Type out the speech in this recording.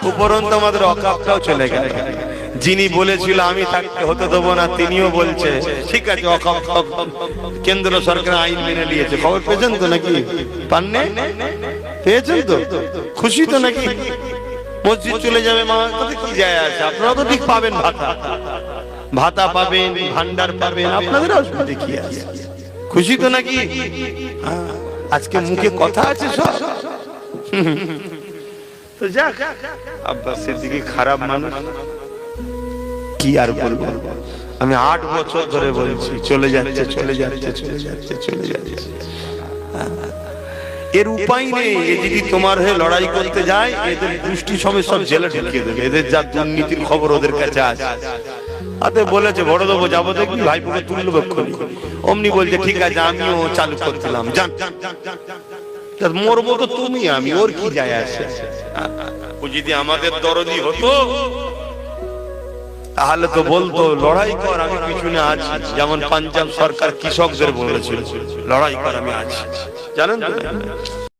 উপরন্তু আমাদের অকাপটাও চলে গেল। যিনি বলেছিল আমি থাকতে হতে দেবো না, তিনিও বলছে ঠিক আছে অকাপ কেন্দ্র সরকার আইন মেনে নিয়েছে। খবর পেয়েছেন তো নাকি? পাননে? পেয়েছেন তো? খুশি তো নাকি? মসজিদ চলে যাবে মা, তাতে কি যায় আসে? আপনারা তো ঠিক পাবেন, ভাতা ভাতা পাবেন, ভান্ডার পাবেন, আপনাদের অসুবিধা কি আছে? খুশি তো নাকি? আজকে মুখে কথা আছে সব। তো যাক, আব্বাস সিদ্দিকী খারাপ মানুষ, কি আর বলবো। আমি 8 বছর ধরে বলছি চলে যাচ্ছে চলে যাচ্ছে চলে যাচ্ছে চলে যাচ্ছে। এর উপায় নেই। এ যদি তোমার হয়ে লড়াই করতে যায়, এদের গোষ্ঠী সমেত সব জেলে ঢুকিয়ে দেবে। এদের যা দুর্নীতির খবর ওদের কাছে আছে। আতে বলেছে বড় দেবো, যাবো দেখবি ভাইপোকে তুললো বেক্ষণি। অমনি বলছে ঠিক আছে আমিও চালু করছিলাম, যান। মরবো তো তুমি আমি, ওর কি যায় আসে? ও যদি আমাদের দরদি হতো তাহলে তো বলতো লড়াই কর, আমি পিছনে আছি। যেমন পাঞ্জাব সরকার কৃষকদের বলেছিল লড়াই কর, আমি আছি। জানেন তো?